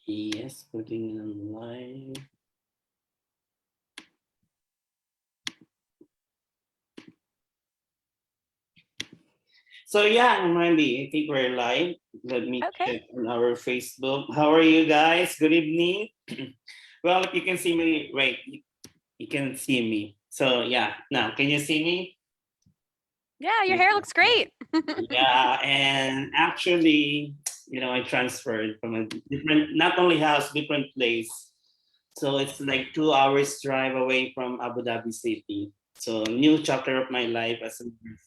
Yes, putting it on live. So yeah, Mandy, I think we're live. Let me Okay. check on our Facebook. How are you guys? Good evening. Well, if you can see me, wait, you can see me. So yeah, now can you see me? Yeah, your hair looks great. Yeah, and actually, I transferred from a different, not only house, different place. So it's like 2 hours drive away from Abu Dhabi City. So new chapter of my life as a nurse.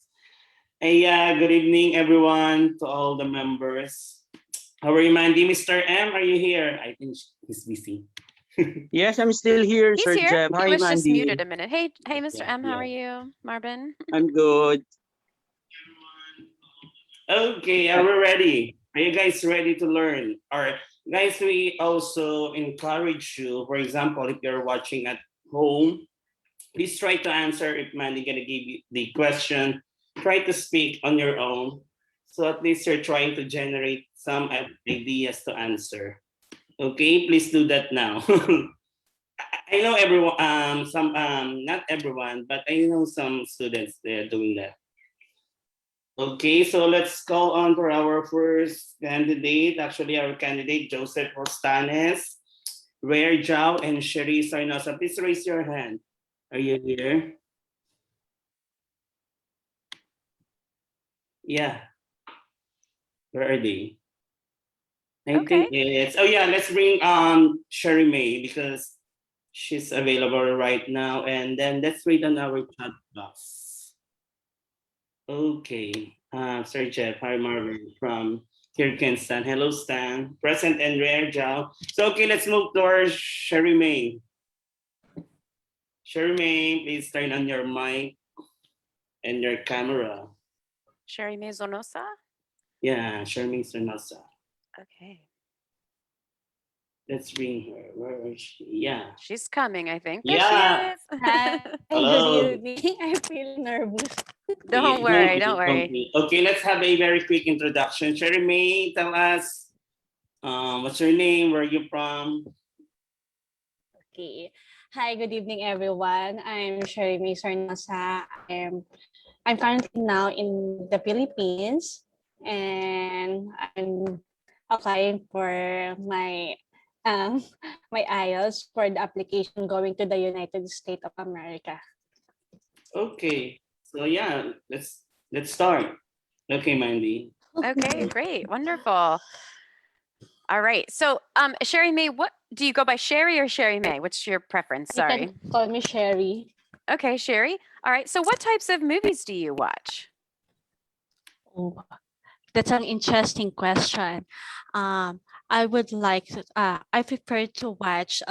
Hey, yeah, good evening, everyone, to all the members. How are you, Mandy? Mr. M, are you here? I think he's busy. Yes, I'm still here, He's Sir here. Jeb. He Hi, was just muted Mandy. a minute. Hey, Mr. Yeah, M, how are yeah. you? Marvin? I'm good. Okay, are we ready? Are you guys ready to learn? Or guys, we also encourage you, for example, if you're watching at home, please try to answer if Mandy gonna give you the question. Try to speak on your own. So at least you're trying to generate some ideas to answer. Okay, please do that now. I know everyone, some, not everyone, but I know some students they're doing that. Okay, so let's call on for our first candidate. Actually, our candidate, Joseph Rostanes, Rare Zhao, and Sherry Sarnosa. Please raise your hand. Are you here? Yeah, where are they? I think Okay. it's, oh yeah, let's bring Sherry May because she's available right now. And then let's wait on our chat box. Okay. Sir Jeff, hi Marvin from Kirkenstan. Hello Stan. Present and Rare Jow. So okay, let's move to our Sherry May. Sherry May, please turn on your mic and your camera. Sherry Mazonosa? Yeah, Sherry May Sunasa. Okay. Let's bring her. Where is she? Yeah. She's coming, I think. There she Yeah. is. Hi, good Hello. evening. I feel nervous. Don't Don't worry, don't be, don't worry. be. Okay, let's have a very quick introduction. Sherry May, tell us what's your name, where are you from? Okay. Hi, good evening, everyone. I'm Sherry Sarnasa. I'm currently now in the Philippines, and I'm applying for my um my IELTS for the application going to the United States of America. Okay. So yeah, let's start. Okay, Mandy. Okay, great. Wonderful. All right. So, Sherry May, what do you go by, Sherry or Sherry May? What's your preference? You can Sorry. call me Sherry. Okay, Sherry. All right. So, what types of movies do you watch? Oh, that's an interesting question. Um, I prefer to watch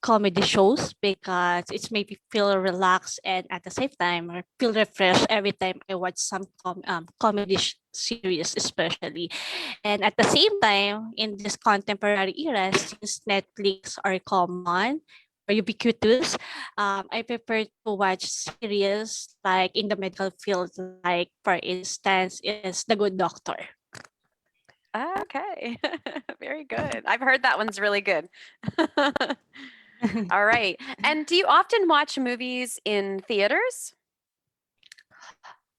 comedy shows because it's made me feel relaxed and at the same time I feel refreshed every time I watch some comedy series, especially. And at the same time, in this contemporary era, since Netflix are common or ubiquitous, I prefer to watch series like in the medical field, like for instance, is The Good Doctor. Okay. Very good. I've heard that one's really good. All right. And do you often watch movies in theaters?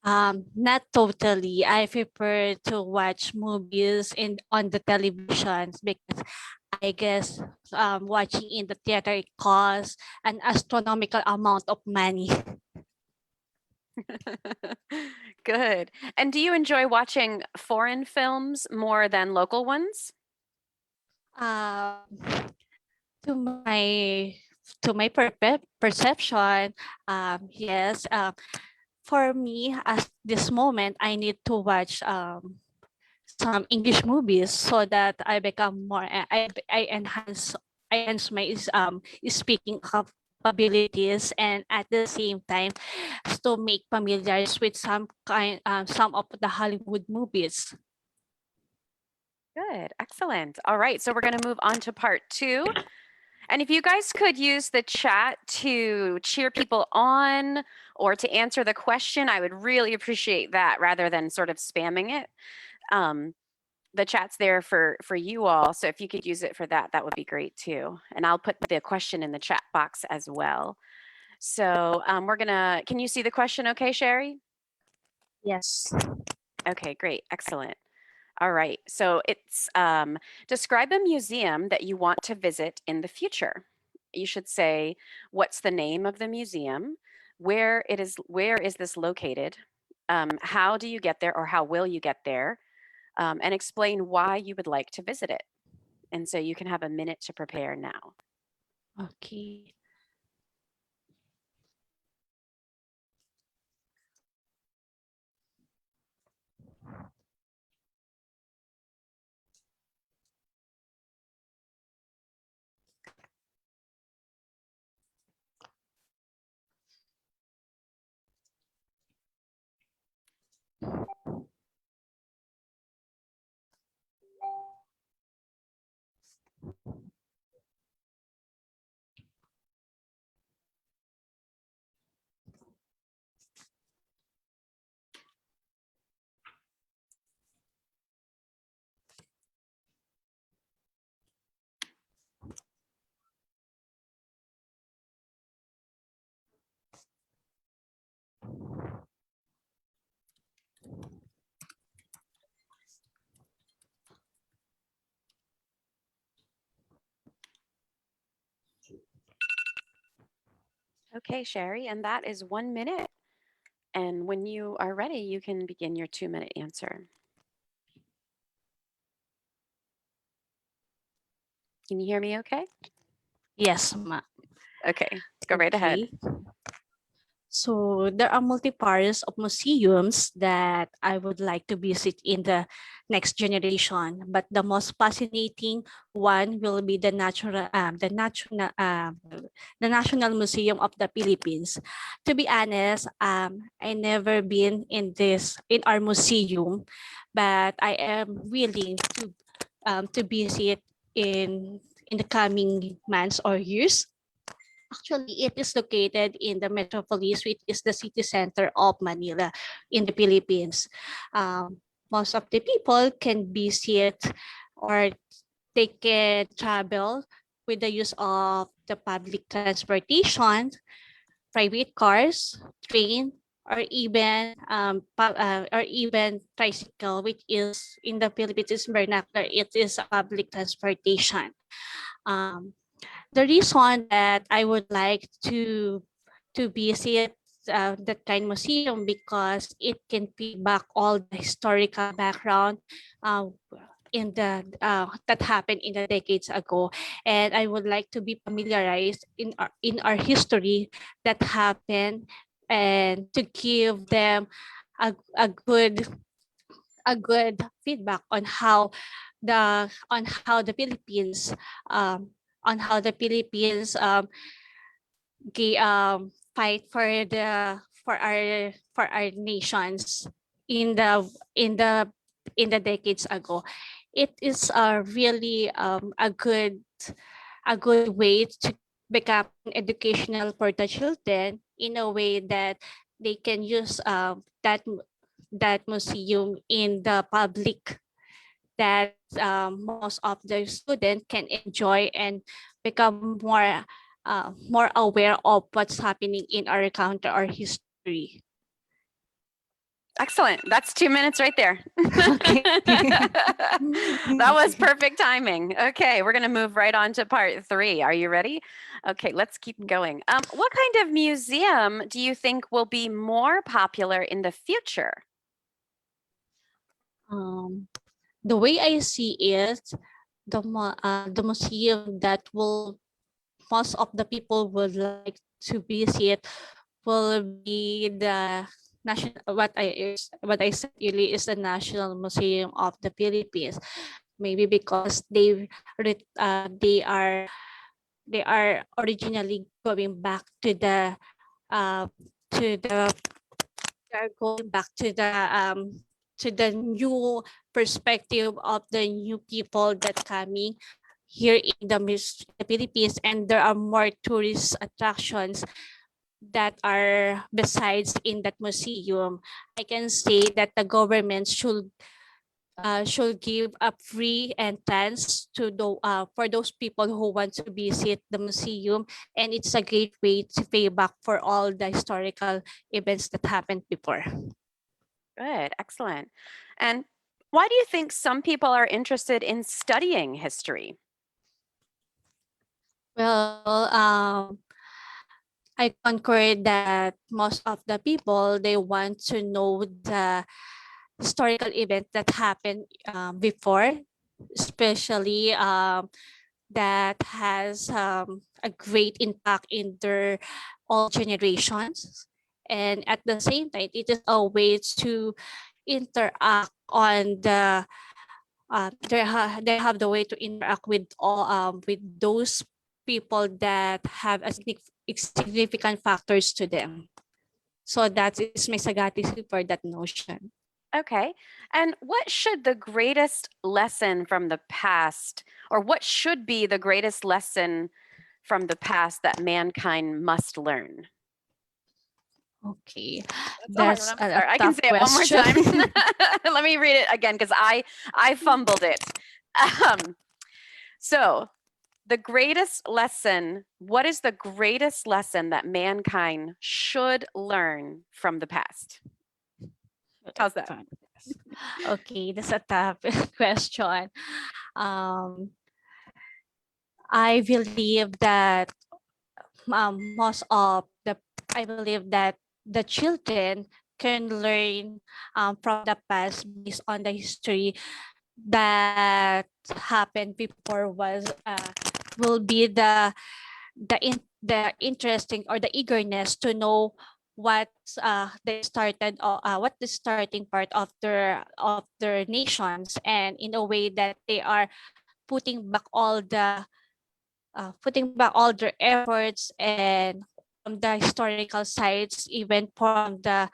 Not totally. I prefer to watch movies in on the televisions because I guess watching in the theater it costs an astronomical amount of money. Good. And do you enjoy watching foreign films more than local ones? Um, to my perception, yes. For me, at this moment, I need to watch some English movies so that I become more. I enhance my speaking capabilities, and at the same time to make familiar with some of the Hollywood movies. Good. Excellent. All right. So we're going to move on to part two. And if you guys could use the chat to cheer people on or to answer the question, I would really appreciate that rather than sort of spamming it. Um, the chat's there for you all. So if you could use it for that, that would be great too. And I'll put the question in the chat box as well. So can you see the question okay, Sherry? Yes. Okay, great, excellent. All right, so it's describe a museum that you want to visit in the future. You should say, what's the name of the museum? Where is this located? How do you get there, or how will you get there? And explain why you would like to visit it. And so you can have a minute to prepare now. Okay. Okay, Sherry, and that is 1 minute. And when you are ready, you can begin your 2-minute answer. Can you hear me okay? Yes, ma. Okay, go right ahead. Okay. So there are multi-pairs of museums that I would like to visit in the next generation, but the most fascinating one will be the National Museum of the Philippines. To be honest, I never been in our museum, but I am willing to visit in the coming months or years. Actually, it is located in the metropolis, which is the city center of Manila in the Philippines. Most of the people can visit or they can travel with the use of the public transportation, private cars, train, or even tricycle, which is in the Philippines is vernacular. It is a public transportation. Um, the reason that I would like to visit that kind museum because it can feedback all the historical background uh, in the that happened in the decades ago, and I would like to be familiarized in our history that happened and to give them a good feedback on how the Philippines um, fight for our nations in the decades ago. It is really a good way to become an educational for the children in a way that they can use that museum in the public, that most of the students can enjoy and become more aware of what's happening in our country or history. Excellent. That's 2 minutes right there. Okay. That was perfect timing. Okay, we're going to move right on to part 3. Are you ready? Okay, let's keep going. What kind of museum do you think will be more popular in the future? The way I see it, the museum that will most of the people would like to visit will be the national what I said earlier is the National Museum of the Philippines. Maybe because they are originally going back uh, to the they are going back to the new perspective of the new people that coming here in the Philippines, and there are more tourist attractions that are besides in that museum. I can say that the government should give a free entrance to the for those people who want to visit the museum, and it's a great way to pay back for all the historical events that happened before. Good, excellent. And why do you think some people are interested in studying history? Well, I concur that most of the people, they want to know the historical event that happened before, especially that has a great impact in their all generations. And at the same time, it is a way to interact on the they have the way to interact with all with those people that have a significant factors to them. So that is my sagati for that notion. Okay. And what should the greatest lesson from the past, or what should be the greatest lesson from the past that mankind must learn? Okay, That's a hard that's one. I'm a sorry. I can tough say it one more question. time. Let me read it again because I fumbled it. So the greatest lesson, what is the greatest lesson that mankind should learn from the past? How's that? Okay, that's a tough question. Um, I believe that most of the I believe that the children can learn from the past based on the history that happened before was will be the interesting or the eagerness to know what they started what the starting part of their nations, and in a way that they are putting back all the putting back all their efforts and from the historical sites, even from the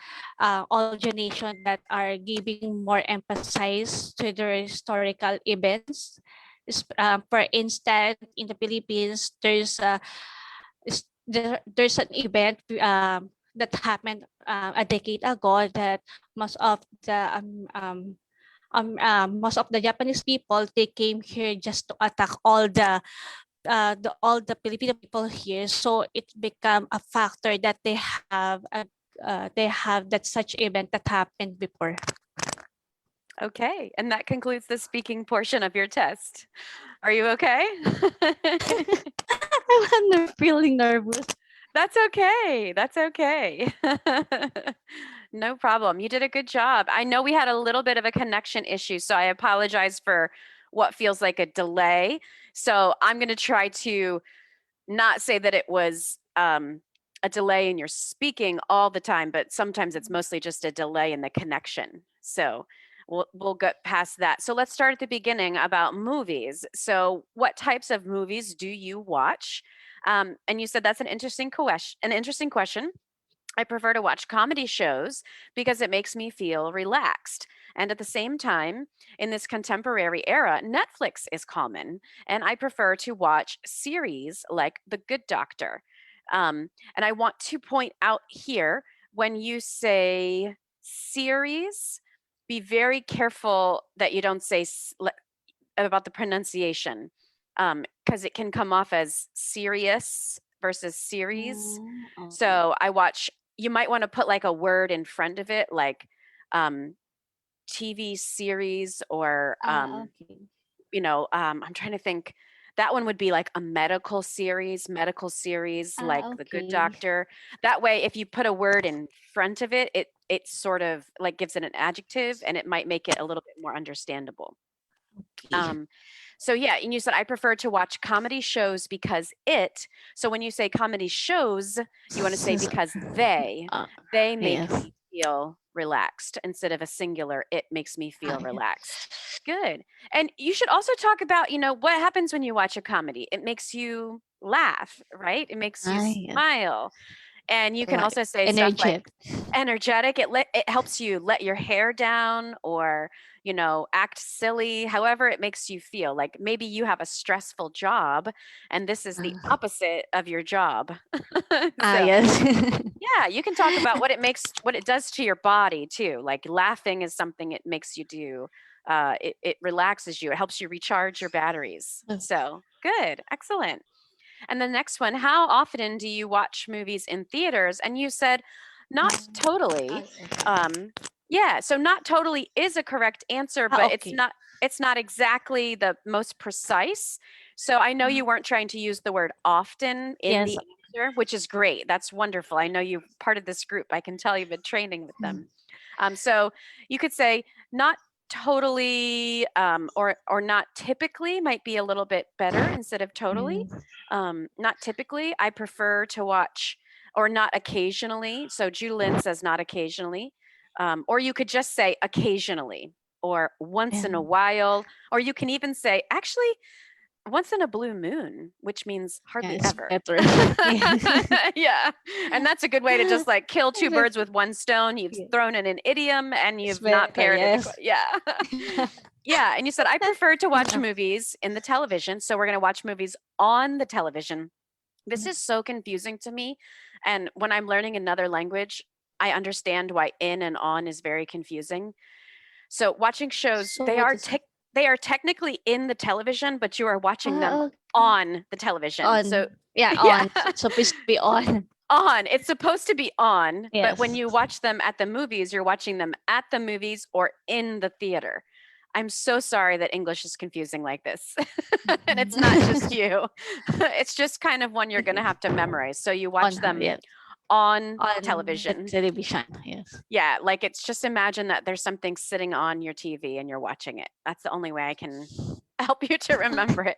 all generation that are giving more emphasis to their historical events. For instance, in the Philippines, there's an event that happened a decade ago that most of the most of the Japanese people, they came here just to attack all the Filipino people here. So it become a factor that they have that such event that happened before. Okay. And that concludes the speaking portion of your test. Are you okay? I'm feeling nervous. That's okay. That's okay. No problem. You did a good job. I know we had a little bit of a connection issue, so I apologize for what feels like a delay. So I'm going to try to not say that it was a delay in your speaking all the time, but sometimes it's mostly just a delay in the connection. So we'll get past that. So let's start at the beginning about movies. So what types of movies do you watch? And you said that's an interesting question. An interesting question. I prefer to watch comedy shows because it makes me feel relaxed. And at the same time, in this contemporary era, Netflix is common, and I prefer to watch series like The Good Doctor. And I want to point out here when you say series, be very careful that you don't say about the pronunciation, because it can come off as serious versus series. Okay. So you might want to put like a word in front of it, like TV series, or Okay. I'm trying to think. That one would be like a medical series, like The Good Okay. Doctor. That way, if you put a word in front of it, it sort of like gives it an adjective, and it might make it a little bit more understandable. Okay. So yeah, and you said I prefer to watch comedy shows because so when you say comedy shows, you want to say because they make Yes. me feel relaxed instead of a singular, it makes me feel Okay. relaxed. Good. And you should also talk about, what happens when you watch a comedy. It makes you laugh, right? It makes you Yes. smile. And you can Like also say stuff like energetic. energetic. It helps you let your hair down, or act silly, however it makes you feel. Like maybe you have a stressful job and this is the opposite of your job. So Yes. yeah, you can talk about what it does to your body too. Like laughing is something it makes you do it relaxes you. It helps you recharge your batteries. So good, excellent. And the next one, how often do you watch movies in theaters? And you said not totally. Yeah, so not totally is a correct answer, but Okay. it's not exactly the most precise. So I know you weren't trying to use the word often in Yes. the answer, which is great. That's wonderful. I know you're part of this group. I can tell you've been training with them. So you could say not totally or not typically might be a little bit better instead of totally. Not typically. I prefer to watch, or not occasionally. So Julin says not occasionally. Or you could just say occasionally or once in a while. Or you can even say actually once in a blue moon, which means hardly It's ever. better. Yeah. Yeah. And that's a good way to just like kill two Exact- birds with one stone. You've Yeah. thrown in an idiom and It's you've not better, parroted. yes. Yeah. Yeah. And you said, I prefer to watch movies in the television. So we're going to watch movies on the television. This is so confusing to me. And when I'm learning another language, I understand why in and on is very confusing. So watching shows, So what is it? they are technically in the television, but you are watching them Okay. on the television. On. So Yeah, yeah, on. It's supposed to be on. on. It's supposed to be on, but when Yes. you watch them at the movies, you're watching them at the movies or in the theater. I'm so sorry that English is confusing like this. And it's not just you. It's just kind of one you're going to have to memorize. So you watch On, them yes. on On television. the television. Yes. Yeah, like it's just imagine that there's something sitting on your TV and you're watching it. That's the only way I can help you to remember it.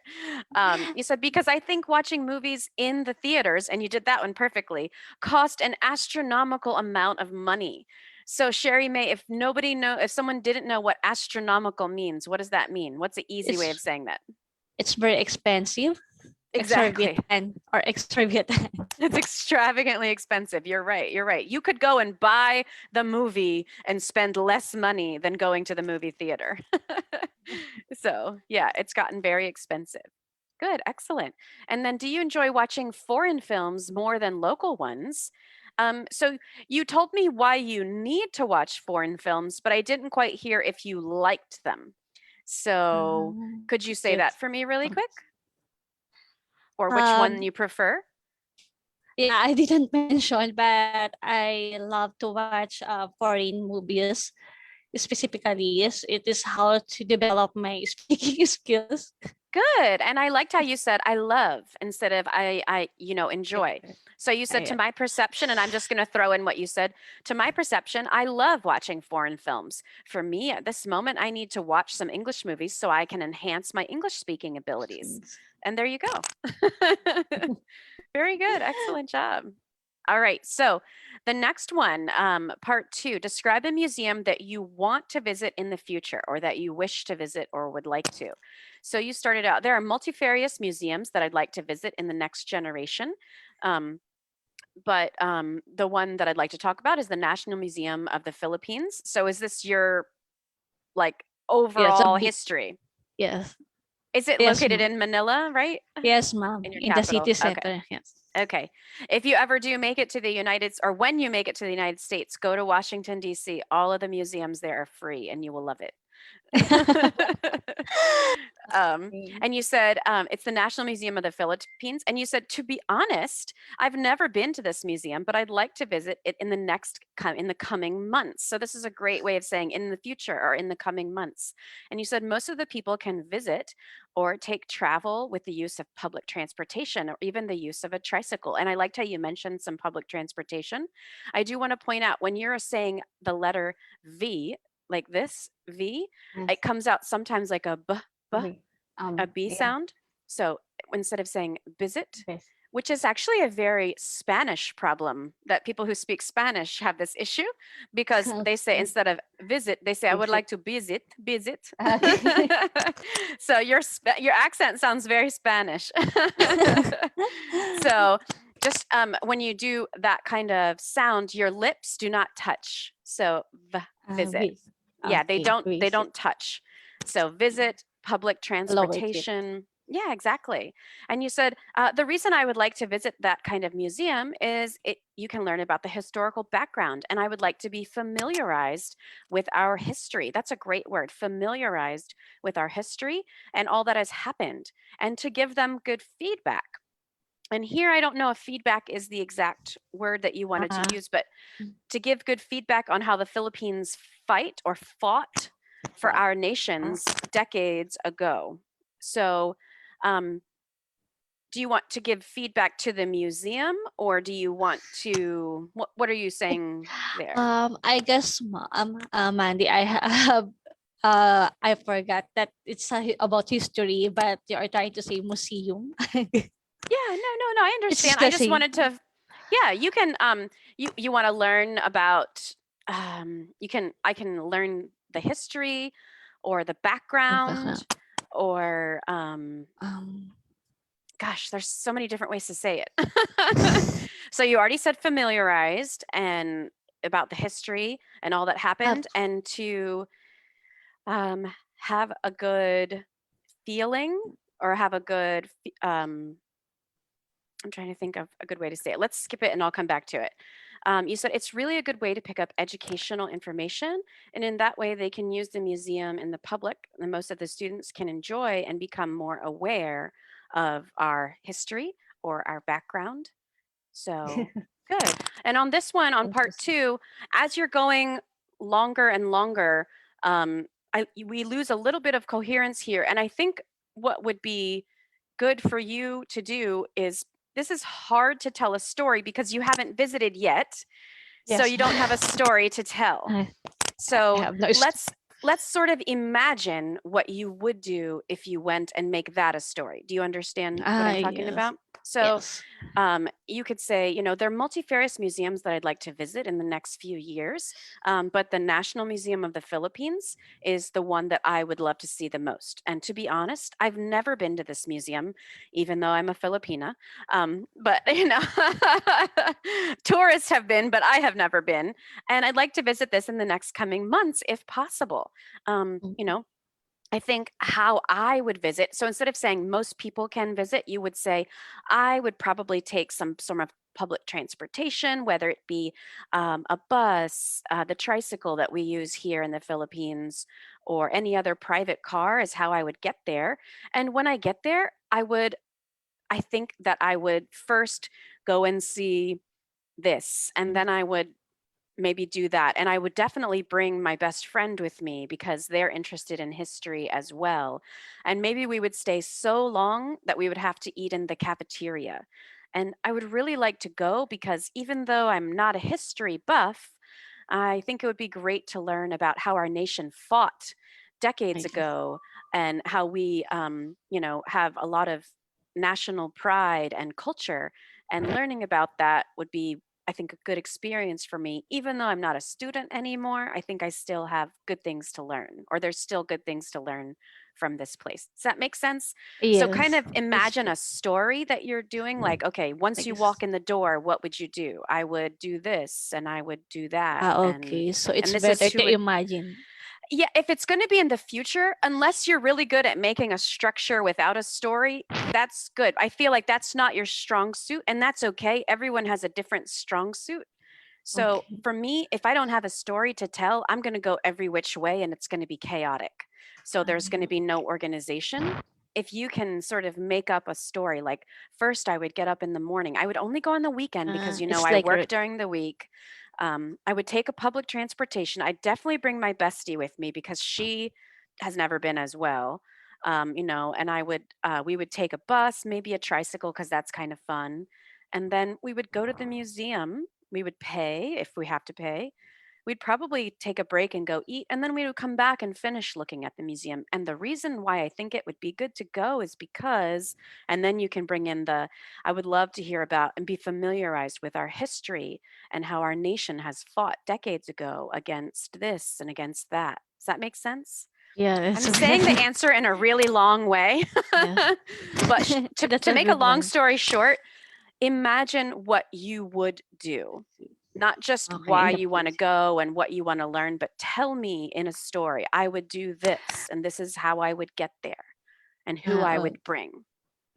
You said, because I think watching movies in the theaters, and you did that one perfectly, cost an astronomical amount of money. So Sherry May, if someone didn't know what astronomical means, what does that mean? What's the easy way of It's saying that? it's very expensive. Exactly. Extravagant. It's extravagantly expensive. You're right. You're right. You could go and buy the movie and spend less money than going to the movie theater. So, yeah, it's gotten very expensive. Good. Excellent. And then do you enjoy watching foreign films more than local ones? So you told me why you need to watch foreign films, but I didn't quite hear if you liked them. So could you say that Yes. for me really quick? Or which one you prefer? Yeah, I didn't mention, but I love to watch foreign movies. Specifically, yes, it is how to develop my speaking skills. Good. And I liked how you said I love instead of enjoy. So you said to Yeah. my perception, and I'm just going to throw in what you said. To my perception, I love watching foreign films. For me, at this moment, I need to watch some English movies so I can enhance my English speaking abilities. And there you go. Very good. Excellent job. All right. So the next one, part 2, describe a museum that you want to visit in the future or that you wish to visit or would like to. So you started out, there are multifarious museums that I'd like to visit in the next generation. But the one that I'd like to talk about is the National Museum of the Philippines. So is this your like overall history? Yes. Is it Yes, located ma'am. in Manila, right? Yes, ma'am. In your In the capital. city Okay. center. Yes. Okay. If you ever do make it to the or when you make it to the United States, go to Washington, D.C. All of the museums there are free and you will love it. And you said it's the National Museum of the Philippines. And you said, to be honest, I've never been to this museum, but I'd like to visit it in the coming months. So this is a great way of saying in the future or in the coming months. And you said most of the people can visit or take travel with the use of public transportation or even the use of a tricycle. And I liked how you mentioned some public transportation. I do want to point out when you're saying the letter V, like this V, it comes out sometimes like a B, a B sound. So instead of saying visit, which is actually a very Spanish problem that people who speak Spanish have this issue because they say instead of visit, they say, I would like to visit. So your accent sounds very Spanish. So just when you do that kind of sound, your lips do not touch. So visit. Yeah, they don't touch. So visit, public transportation. Yeah, exactly. And you said the reason I would like to visit that kind of museum is you can learn about the historical background, and I would like to be familiarized with our history. That's a great word, familiarized with our history and all that has happened, and to give them good feedback. And here, I don't know if feedback is the exact word that you wanted to Uh, use, but to give good feedback on how the Philippines fight or fought for our nations decades ago. So, um, do you want to give feedback to the museum, or do you want to, what are you saying there? I guess, Mandy, I have I forgot that it's about history, but you are trying to say museum. Yeah, no, I It's understand. I the just same. wanted to, yeah, you can, you want to learn about, I can learn the history or the background or, Um, gosh, there's so many different ways to say it. So you already said familiarized and about the history and all that happened, and to have a good feeling or have a good, I'm trying to think of a good way to say it. Let's skip it and I'll come back to it. You said it's really a good way to pick up educational information, and in that way, they can use the museum in the public, and most of the students can enjoy and become more aware of our history or our background. So good. And on this one, on part Interesting. 2, as you're going longer and longer, we lose a little bit of coherence here. And I think what would be good for you to do is, this is hard to tell a story because you haven't visited yet. So Yes. you don't have a story to tell. I So have no. let's sort of imagine what you would do if you went and make that a story. Do you understand what I'm talking Yes. about? So Yes. you could say, there are multifarious museums that I'd like to visit in the next few years, but the National Museum of the Philippines is the one that I would love to see the most. And to be honest, I've never been to this museum, even though I'm a Filipina. But, tourists have been, but I have never been. And I'd like to visit this in the next coming months, if possible. I think how I would visit. So instead of saying most people can visit, you would say, I would probably take some sort of public transportation, whether it be a bus, the tricycle that we use here in the Philippines, or any other private car is how I would get there. And when I get there, I think that I would first go and see this, and then I would maybe do that. And I would definitely bring my best friend with me because they're interested in history as well. And maybe we would stay so long that we would have to eat in the cafeteria. And I would really like to go because even though I'm not a history buff, I think it would be great to learn about how our nation fought decades Right. ago and how we, have a lot of national pride and culture. And learning about that would be, I think, a good experience for me. Even though I'm not a student anymore, I think I still have good things to learn, or there's still good things to learn from this place. Does that make sense? So kind Yes. of imagine a story that you're doing, like, okay, once I you guess. walk in the door, what would you do? I would do this and I would do that. Okay. So it's And this is better who to would, imagine. yeah, if it's going to be in the future, unless you're really good at making a structure without a story, that's good. I feel like that's not your strong suit, and that's okay. Everyone has a different strong suit. So Okay. for me, if I don't have a story to tell, I'm going to go every which way and it's going to be chaotic. So there's going to be no organization. If you can sort of make up a story, like first I would get up in the morning. I would only go on the weekend because, It's I like work during the week. I would take a public transportation. I'd definitely bring my bestie with me because she has never been as well. And we would take a bus, maybe a tricycle, because that's kind of fun. And then we would go to the museum. We would pay if we have to pay. We'd probably take a break and go eat, and then we would come back and finish looking at the museum. And the reason why I think it would be good to go is because, and then you can bring in I would love to hear about and be familiarized with our history and how our nation has fought decades ago against this and against that. Does that make sense? yeah. I'm It's saying the answer in a really long way, yes. but That's to a make a good long one. story short, imagine what you would do, not just Okay. why In the you want to go and what you want to learn, but tell me in a story, I would do this, and this is how I would get there. and who I Oh, would bring.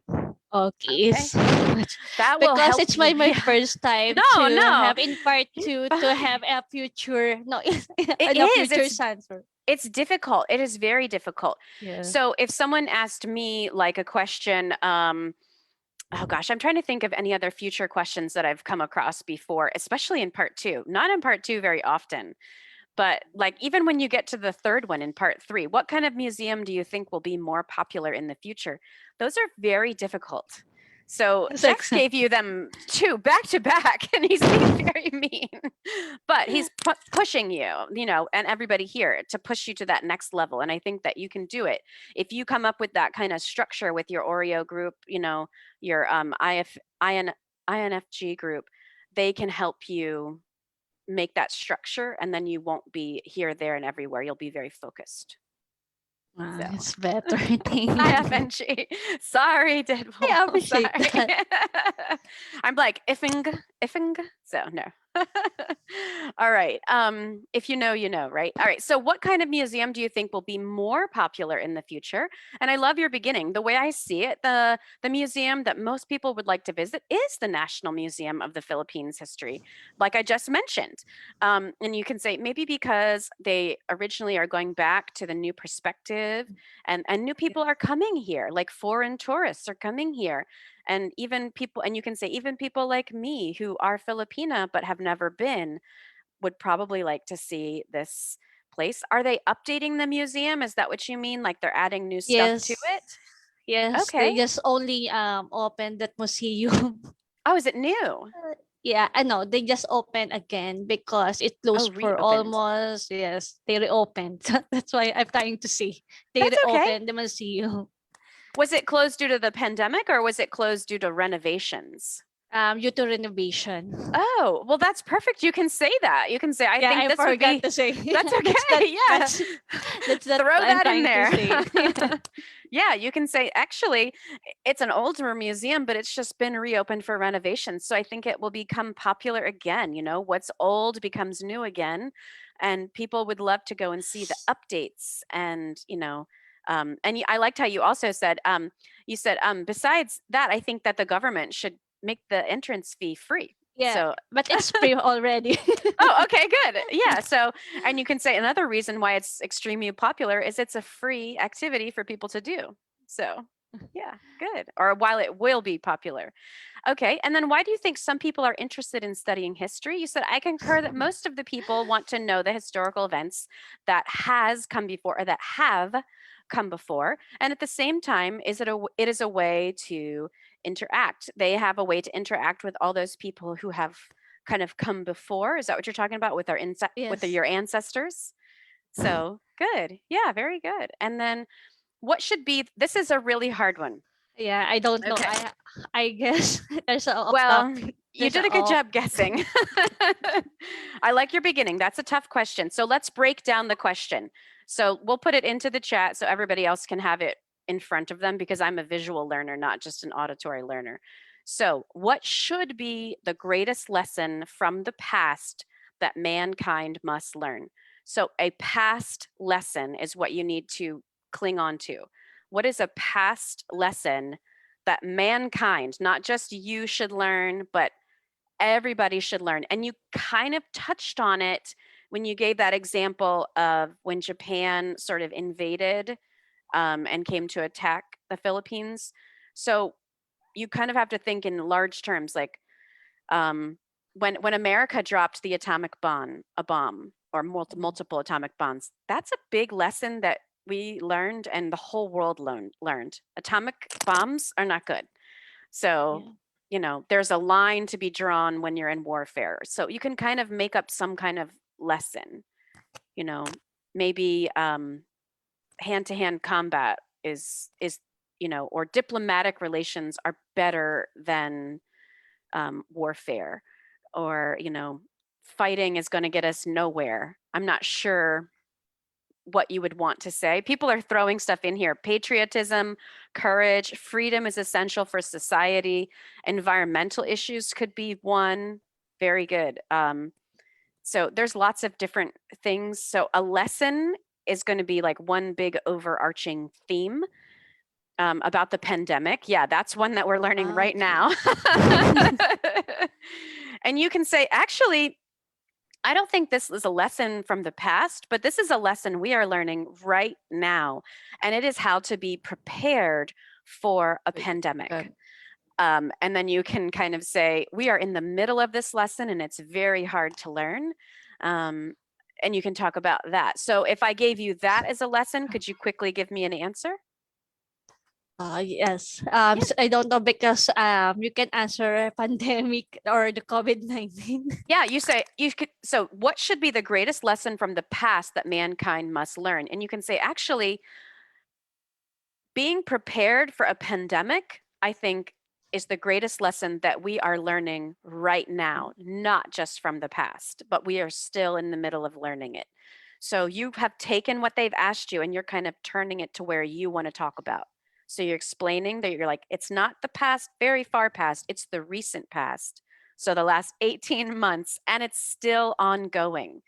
okay. Okay. So much. That will Because help it's you. my Yeah. first time No, to no. have in part two to Fine. have a future no It a is. future answer. It's difficult. It is very difficult. Yeah. So if someone asked me like a question, oh gosh, I'm trying to think of any other future questions that I've come across before, especially in part two. Not in part two very often, but like even when you get to the third one in part three, what kind of museum do you think will be more popular in the future? Those are very difficult. So That's Jex excellent. gave you them two back to back, and he's being very mean, but he's pushing you, and everybody here to push you to that next level. And I think that you can do it if you come up with that kind of structure with your Oreo group, your INFG group. They can help you make that structure, and then you won't be here, there, and everywhere. You'll be very focused. So. It's better. Thank you. IFNG. Sorry, Deadpool. I appreciate Sorry. that. I'm like iffing. So no. All right. If you know, you know, right? All right. So what kind of museum do you think will be more popular in the future? And I love your beginning. The way I see it, the museum that most people would like to visit is the National Museum of the Philippines History, like I just mentioned. And you can say maybe because they originally are going back to the new perspective, and new people are coming here, like foreign tourists are coming here, and even people, and you can say even people like me who are Filipina but have never been would probably like to see this place. Are they updating the museum? Is that what you mean? Like they're adding new stuff to Yes. it? Yes. Okay. They just only opened that museum. Oh, is it new? Yeah, I know they just opened again because it Oh, closed for reopened. almost, yes, they reopened. That's why I'm trying to see. They That's okay. reopened the museum Was it closed due to the pandemic, or was it closed due to renovations? due to renovation. Oh, well, that's perfect. You can say that. You can say, I Yeah, think I this would forgot be, to say. that's okay. Yeah. That's that Throw I'm that in trying there. to say. Yeah, you can say, actually, it's an older museum, but it's just been reopened for renovation. So I think it will become popular again. What's old becomes new again. And people would love to go and see the updates. And, I liked how you also said, besides that, I think that the government should make the entrance fee free. Yeah, So, but it's free already. oh, okay, good. Yeah. So, and you can say another reason why it's extremely popular is it's a free activity for people to do. So, yeah, good. Or while it will be popular. Okay. And then why do you think some people are interested in studying history? You said, I concur that most of the people want to know the historical events that has come before or that have come before. And at the same time, it is a way to interact. They have a way to interact with all those people who have kind of come before. Is that what you're talking about with Yes. your ancestors? So good. Yeah, very good. And then this is a really hard one. Yeah, I don't know. Okay. I guess there's a off Well, topic. you did a good job guessing. I like your beginning. That's a tough question. So let's break down the question. So we'll put it into the chat so everybody else can have it in front of them, because I'm a visual learner, not just an auditory learner. So what should be the greatest lesson from the past that mankind must learn? So a past lesson is what you need to cling on to. What is a past lesson that mankind, not just you, should learn, but everybody should learn? And you kind of touched on it when you gave that example of when Japan sort of invaded and came to attack the Philippines. So you kind of have to think in large terms, like when America dropped the a bomb, or multiple atomic bombs. That's a big lesson that we learned, and the whole world learned. Atomic bombs are not good. So, there's a line to be drawn when you're in warfare. So you can kind of make up some kind of lesson, maybe hand-to-hand combat is or diplomatic relations are better than warfare, or fighting is going to get us nowhere. I'm not sure what you would want to say. People are throwing stuff in here. Patriotism, courage, freedom is essential for society. Environmental issues could be one. Very good. So there's lots of different things. So a lesson is going to be like one big overarching theme. about the pandemic. Yeah, that's one that we're learning right now. And you can say, actually, I don't think this is a lesson from the past, but this is a lesson we are learning right now. And it is how to be prepared for a pandemic. Good. And then you can kind of say, we are in the middle of this lesson and it's very hard to learn. And you can talk about that. So if I gave you that as a lesson, could you quickly give me an answer? Yes. So I don't know because you can answer pandemic or the COVID-19. Yeah, you say you could. So, what should be the greatest lesson from the past that mankind must learn? And you can say, actually, being prepared for a pandemic, I think, is the greatest lesson that we are learning right now, not just from the past, but we are still in the middle of learning it. So, you have taken what they've asked you and you're kind of turning it to where you want to talk about. So, you're explaining that you're like, it's not the past, very far past, it's the recent past. So, the last 18 months, and it's still ongoing.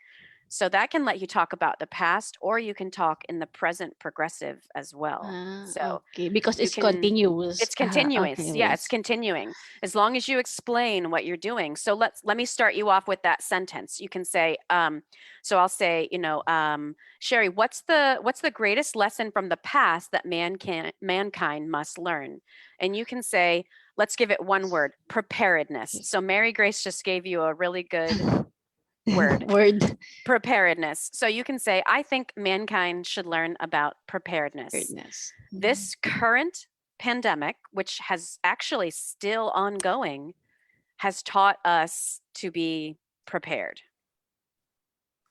So that can let you talk about the past, or you can talk in the present progressive as well. So Okay, because you it's can, continuous. it's continuous. Okay, Yeah, it's yes. continuing as long as you explain what you're doing. So let me start you off with that sentence. You can say, so I'll say, Sherry, what's the greatest lesson from the past that mankind must learn? And you can say, let's give it one word: preparedness. So Mary Grace just gave you a really good word. Word. Preparedness. So you can say, I think mankind should learn about preparedness. Preparedness. This current pandemic, which has actually still ongoing, has taught us to be prepared.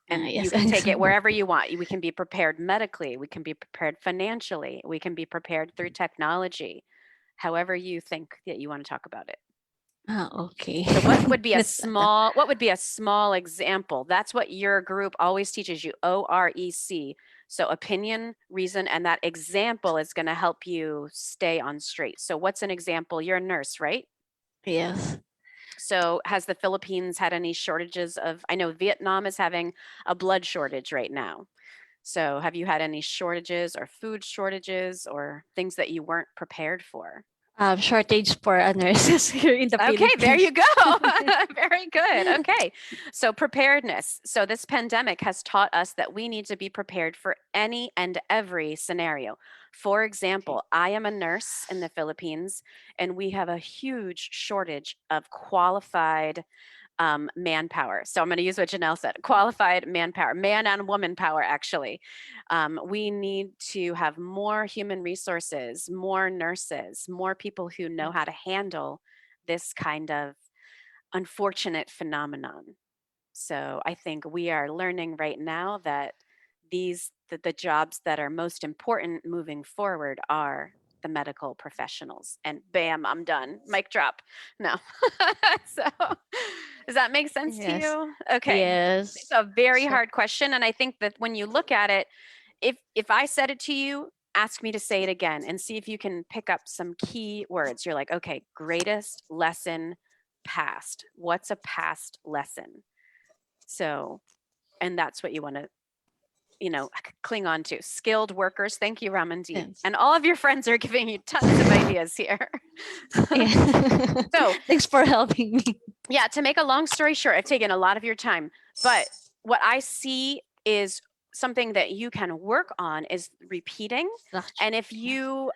And you Yes, can take it understand. wherever you want. We can be prepared medically, we can be prepared financially, we can be prepared through technology, however you think that you want to talk about it. Okay. So what would be a That's- small example? That's what your group always teaches you, OREC. So opinion, reason, and that example is going to help you stay on straight. So what's an example? You're a nurse, right? Yes. So has the Philippines had any shortages of, I know Vietnam is having a blood shortage right now. So have you had any shortages or food shortages or things that you weren't prepared for? Shortage for nurses here in the Okay, there Philippines. you go. Very good. Okay. So preparedness. So this pandemic has taught us that we need to be prepared for any and every scenario. For example, I am a nurse in the Philippines, and we have a huge shortage of qualified manpower. So I'm going to use what Janelle said: qualified manpower, man and woman power, actually. We need to have more human resources, more nurses, more people who know how to handle this kind of unfortunate phenomenon. So I think we are learning right now that the jobs that are most important moving forward are the medical professionals. And bam, I'm done. Mic drop. No. So does that make sense to Yes. you? Okay. Yes. It's a very So- hard question. And I think that when you look at it, if I said it to you, ask me to say it again and see if you can pick up some key words. You're like, okay, greatest lesson past. What's a past lesson? So, and that's what you want to, cling on to. Skilled workers. Thank you, Ramandeep. Yes. And all of your friends are giving you tons of ideas here. Yeah. So, thanks for helping me. yeah, to make a long story short, I've taken a lot of your time, but what I see is something that you can work on is repeating. And if you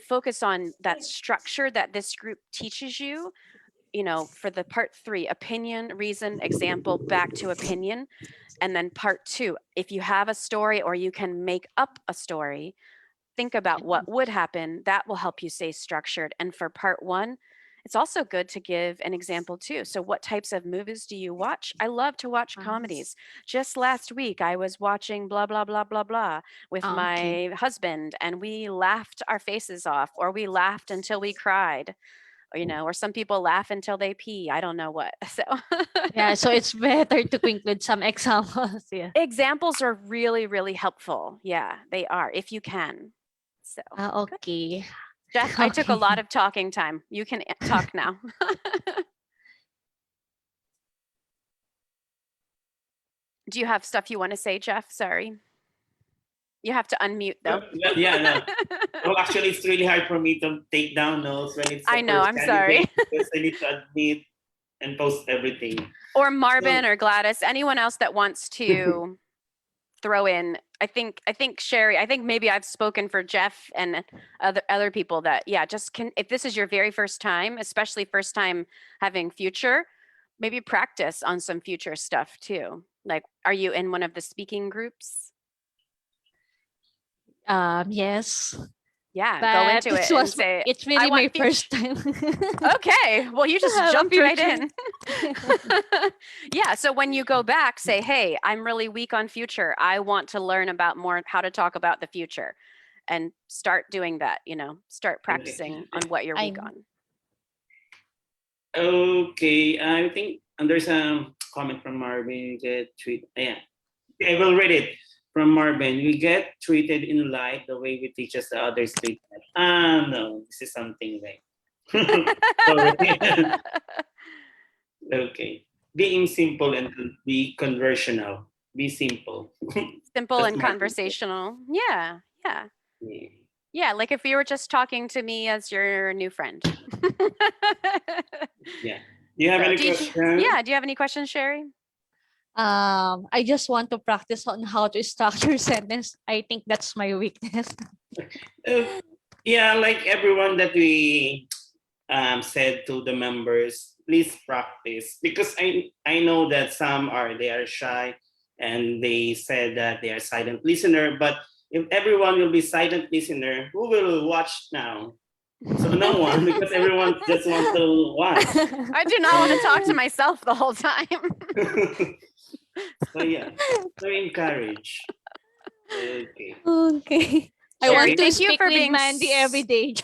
focus on that structure that this group teaches you, for the part 3, opinion, reason, example, back to opinion. And then part 2, if you have a story or you can make up a story, think about what would happen. That will help you stay structured. And for part 1, it's also good to give an example too. So what types of movies do you watch? I love to watch comedies. Just last week, I was watching blah, blah, blah, blah, blah with Okay. my husband, and we laughed our faces off, or we laughed until we cried, or some people laugh until they pee. I don't know what. So Yeah, so it's better to include some examples. Yeah. examples are really, really helpful. Yeah, they are, if you can. So good. Okay. Jeff, I took a Okay. lot of talking time. You can talk now. Do you have stuff you want to say, Jeff? Sorry. You have to unmute though. Yeah, no. Well, actually, it's really hard for me to take down notes when it's the I know, first I'm sorry. candidate because I need to admit and post everything. Or Marvin or Gladys, anyone else that wants to throw in. I think Sherry, I think maybe I've spoken for Jeff and other people that, yeah, just can, if this is your very first time, especially first time having future, maybe practice on some future stuff too. Like, are you in one of the speaking groups? Yes, Yeah, go but into this it and was say, it's I really my want first time. okay, well, you just Have a jumped right future. in. Yeah, so when you go back, say, hey, I'm really weak on future. I want to learn about more how to talk about the future and start doing that, start practicing on what you're weak I'm on. Okay, I think there's a comment from Marvin. Get treat. Yeah, I will read it from Marvin. We get treated in life the way we teach us the others treat us. No, this is something like. Sorry. Okay, being simple and be conversational. Be simple. Simple That's and my conversational. Yeah, yeah. yeah. Yeah, like if you were just talking to me as your new friend. Yeah. Do you have So, any do you, questions? yeah, do you have any questions, Sherry? I just want to practice on how to structure sentence. I think that's my weakness. Yeah, like everyone that we said to the members, please practice because I know that some they are shy and they said that they are silent listener. But if everyone will be silent listener, who will watch now? So no one because everyone just wants to watch. I do not want to talk to myself the whole time. So yeah, so encourage. Okay. Okay. I Sherry, want to thank you speak for with being Mandy every day.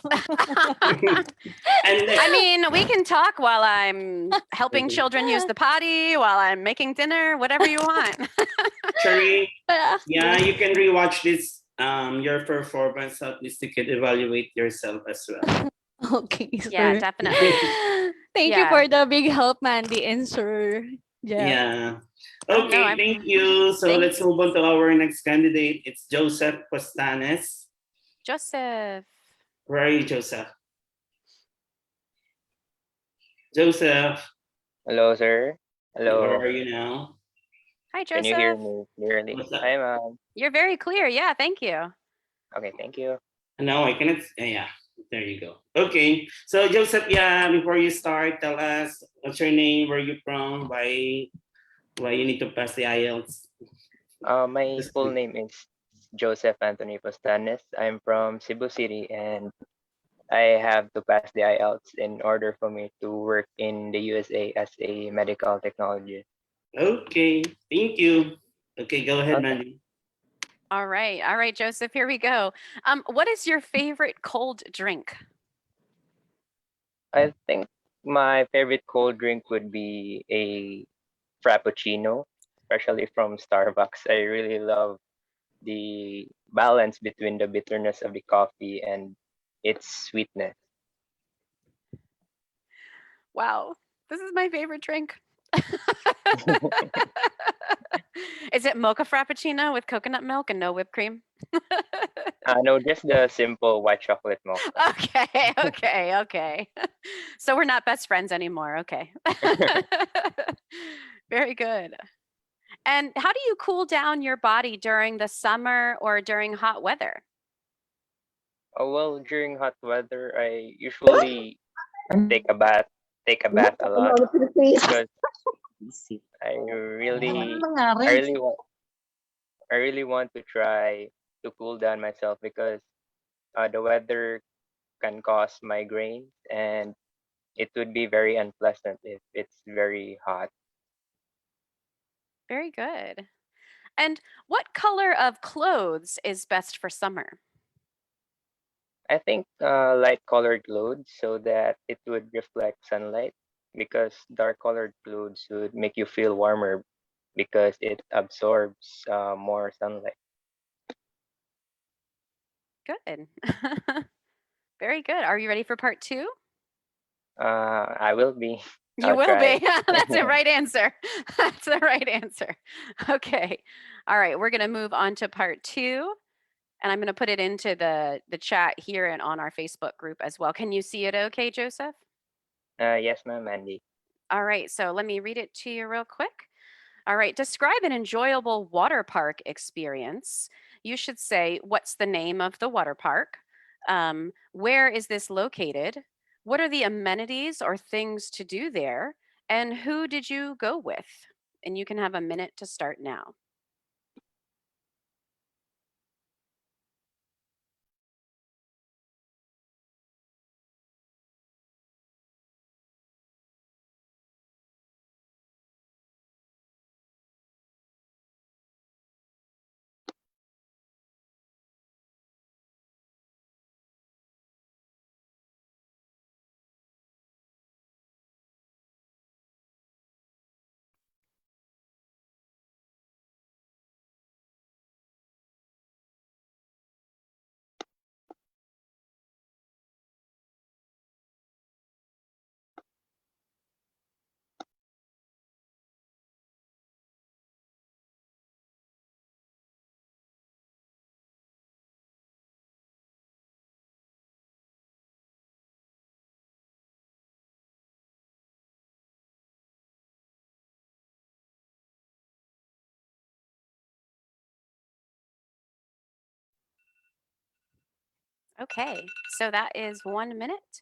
And I mean, we can talk while I'm helping children use the potty, while I'm making dinner, whatever you want. Sherry, Ah, yeah, you can rewatch this your performance so at least you can evaluate yourself as well. okay, Yeah, sir. definitely. Thank you Yeah. for the big help, Mandy and Sir Jeff. Yeah. Oh, no, Okay, thank you. So let's thanks. move on to our next candidate. It's Joseph Costanes. Joseph. Where are you, Joseph? Joseph, Hello, sir. where Hello. are you now? Hi, Can you hear Joseph. me clearly? What's up? Hi, ma'am. You're very clear. Yeah, thank you. Okay, thank you. No, I cannot. Yeah, there you go. Okay, so Joseph, yeah, before you start, tell us what's your name, where you from, why you need to pass the Ielts. My Just full name is Joseph Anthony Postanes. I'm from Cebu City, and I have to pass the IELTS in order for me to work in the USA as a medical technologist. Okay, thank you. Okay, go ahead, Okay. Mandy. All right. All right, Joseph, here we go. What is your favorite cold drink? I think my favorite cold drink would be a Frappuccino, especially from Starbucks. I really love the balance between the bitterness of the coffee and its sweetness. Wow, this is my favorite drink. Is it mocha frappuccino with coconut milk and no whipped cream? No, just the simple white chocolate mocha. Okay, okay, okay. So we're not best friends anymore. Okay. Very good. And how do you cool down your body during the summer or during hot weather? Oh, well, during hot weather, I usually take a bath, a lot because I really, I really want, I really want to try to cool down myself because the weather can cause migraines and it would be very unpleasant if it's very hot. Very good. And what color of clothes is best for summer? I think light colored clothes so that it would reflect sunlight because dark colored clothes would make you feel warmer because it absorbs more sunlight. Good. Very good. Are you ready for part two? I will be. You I'll will try. be. That's the right answer. That's the right answer. Okay. All right. We're going to move on to part two. And I'm going to put it into the chat here and on our Facebook group as well. Can you see it okay, Joseph? Yes, ma'am, Mandy. All right, so let me read it to you real quick. All right, describe an enjoyable water park experience. You should say, what's the name of the water park? Where is this located? What are the amenities or things to do there? And who did you go with? And you can have a minute to start now. Okay, so that is 1 minute.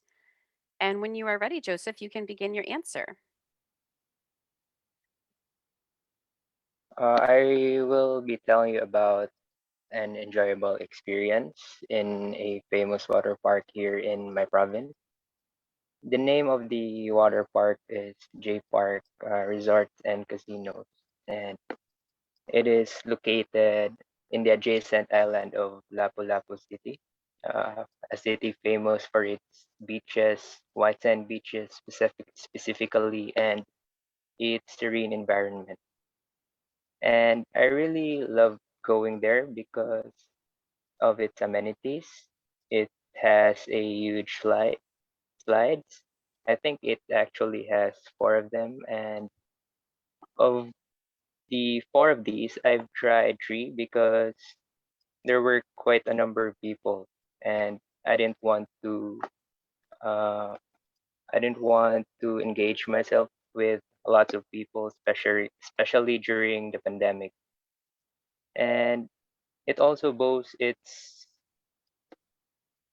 And when you are ready, Joseph, you can begin your answer. I will be telling you about an enjoyable experience in a famous water park here in my province. The name of the water park is J Park Resorts and Casinos, and it is located in the adjacent island of Lapu-Lapu City, a city famous for its beaches, white sand beaches specifically, and its serene environment. And I really love going there because of its amenities. It has a huge slides. I think it actually has four of them, and of the four of these, I've tried three because there were quite a number of people, and I didn't want to uh, I didn't want to engage myself with lots of people, especially during the pandemic. And it also boasts its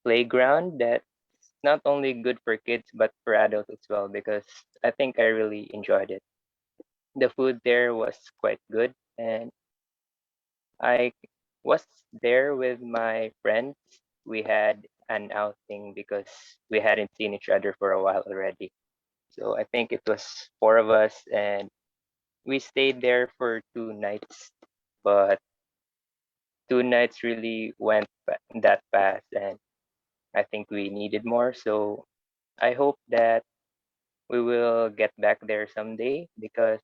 playground that's not only good for kids but for adults as well because I think I really enjoyed it. The food there was quite good, and I was there with my friends. We had an outing because we hadn't seen each other for a while already. So I think it was four of us, and we stayed there for 2 nights. But 2 nights really went that fast, and I think we needed more. So I hope that we will get back there someday because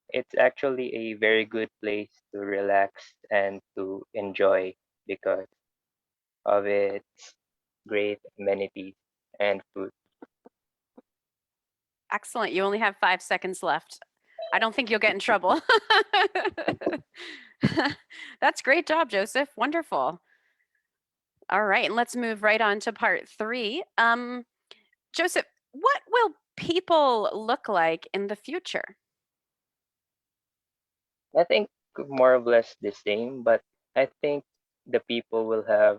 it's actually a very good place to relax and to enjoy because of its great amenities and food. Excellent. You only have 5 seconds left. I don't think you'll get in trouble. That's great job, Joseph. Wonderful. All right, and let's move right on to part 3. Joseph, what will people look like in the future? I think more or less the same, but I think the people will have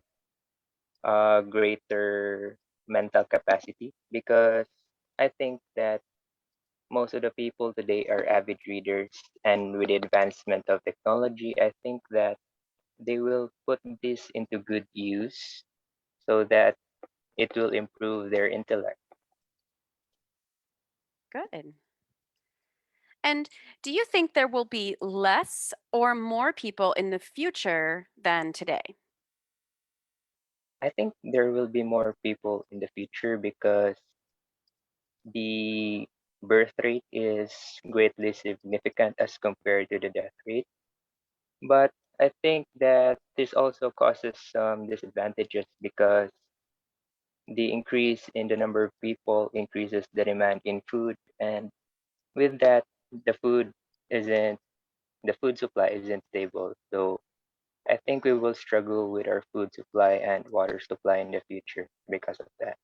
a greater mental capacity because I think that most of the people today are avid readers, and with the advancement of technology, I think that they will put this into good use so that it will improve their intellect. Good. And do you think there will be less or more people in the future than today? I think there will be more people in the future because the birth rate is greatly significant as compared to the death rate. But I think that this also causes some disadvantages because the increase in the number of people increases the demand in food, and with that, the food isn't the food supply isn't stable. So I think we will struggle with our food supply and water supply in the future because of that.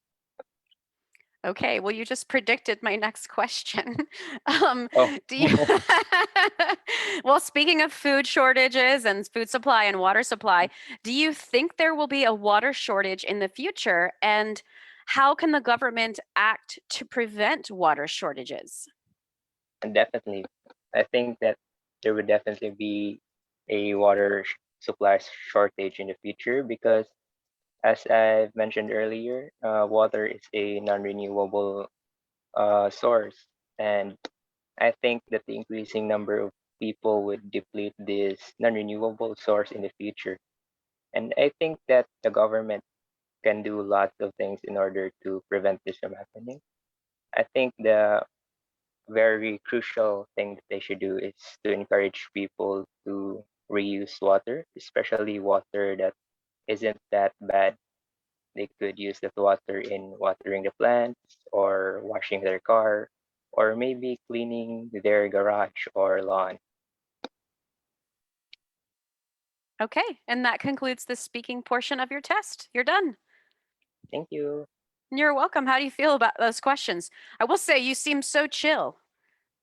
Okay, well, you just predicted my next question. Oh, Do you, well, speaking of food shortages and food supply and water supply, do you think there will be a water shortage in the future? And how can the government act to prevent water shortages? and definitely, I think that there would definitely be a supply shortage in the future because, as I mentioned earlier, water is a non-renewable source, and I think that the increasing number of people would deplete this non-renewable source in the future. And I think that the government can do lots of things in order to prevent this from happening. I think the very crucial thing that they should do is to encourage people to reuse water, especially water that isn't that bad. They could use that water in watering the plants or washing their car or maybe cleaning their garage or lawn. Okay, and that concludes the speaking portion of your test. You're done. Thank you. You're welcome. How do you feel about those questions? I will say you seem so chill.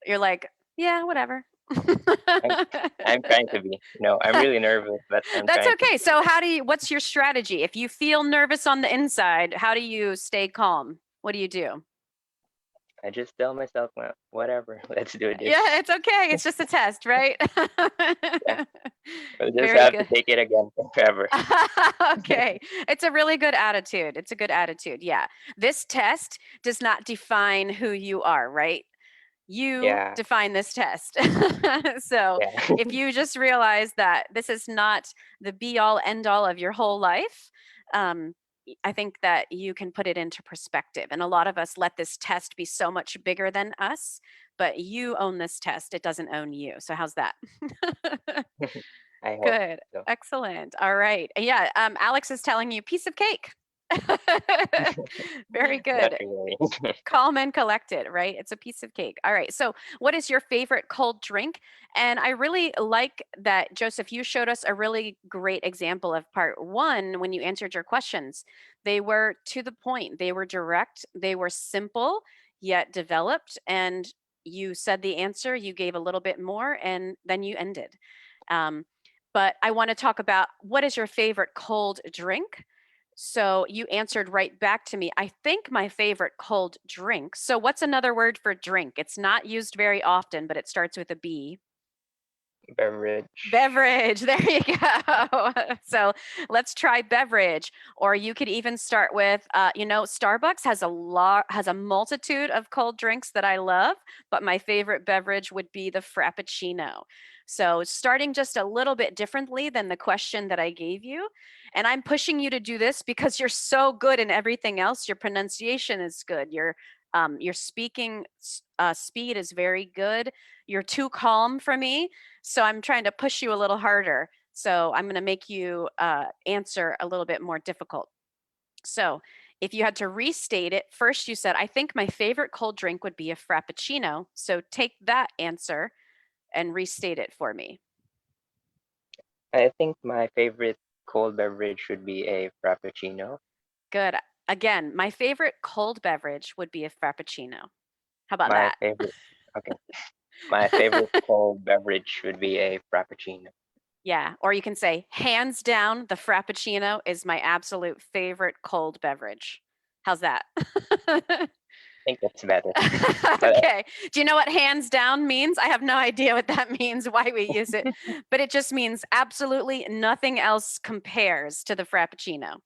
You're like, yeah, whatever. I'm trying to be. No, I'm really nervous, but I'm That's trying to okay. be. So what's your strategy? If you feel nervous on the inside, how do you stay calm? What do you do? I just tell myself, well, whatever, let's do this. Yeah, it's okay. It's just a test, right? We'll just Very have to good. take it again forever. Okay. It's a really good attitude. It's a good attitude. Yeah. This test does not define who you are, right? You Yeah, define this test. So yeah. if you just realize that this is not the be all end all of your whole life, I think that you can put it into perspective. And a lot of us let this test be so much bigger than us, but you own this test. It doesn't own you. So how's that? I hope Good. so. Excellent. All right. Yeah. Alex is telling you piece of cake. Very Not good. really. Calm and collected, right? It's a piece of cake. All right. So, what is your favorite cold drink? And I really like that, Joseph, you showed us a really great example of part one when you answered your questions. They were to the point, they were direct, they were simple, yet developed. And you said the answer, you gave a little bit more, and then you ended. Um, but I want to talk about what is your favorite cold drink? So you answered right back to me. I think my favorite cold drink. So what's another word for drink? It's not used very often, but it starts with a B. Beverage. Beverage. There you go. So let's try beverage. Or you could even start with, Starbucks has a multitude of cold drinks that I love, but my favorite beverage would be the Frappuccino. So starting just a little bit differently than the question that I gave you. And I'm pushing you to do this because you're so good in everything else. Your pronunciation is good. Your speaking speed is very good. You're too calm for me. So I'm trying to push you a little harder. So I'm going to make you answer a little bit more difficult. So if you had to restate it, first you said, I think my favorite cold drink would be a Frappuccino. So take that answer and restate it for me. I think my favorite cold beverage should be a Frappuccino. Good. Again, my favorite cold beverage would be a Frappuccino. How about My that? favorite, okay. My favorite cold beverage would be a Frappuccino. Yeah. Or you can say, hands down, the Frappuccino is my absolute favorite cold beverage. How's that? I think that's better. But Okay. Do you know what hands down means? I have no idea what that means, why we use it, but it just means absolutely nothing else compares to the Frappuccino.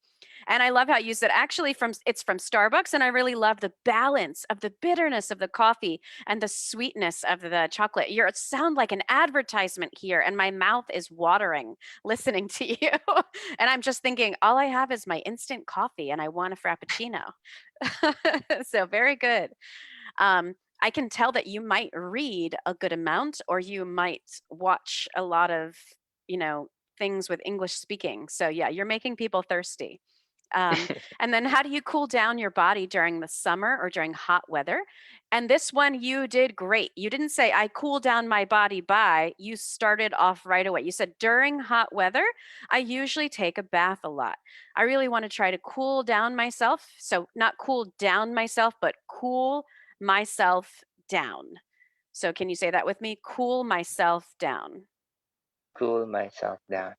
And I love how you said actually it's from Starbucks, and I really love the balance of the bitterness of the coffee and the sweetness of the chocolate. You sound like an advertisement here, and my mouth is watering listening to you. And I'm just thinking, all I have is my instant coffee, and I want a frappuccino. So very good. I can tell that you might read a good amount, or you might watch a lot of, things with English speaking. So yeah, you're making people thirsty. And then how do you cool down your body during the summer or during hot weather? And this one you did great. You didn't say, I cool down my body by, you started off right away. You said, during hot weather, I usually take a bath a lot. I really want to try to cool down myself. So, not cool down myself, but cool myself down. So, can you say that with me? Cool myself down. Cool myself down.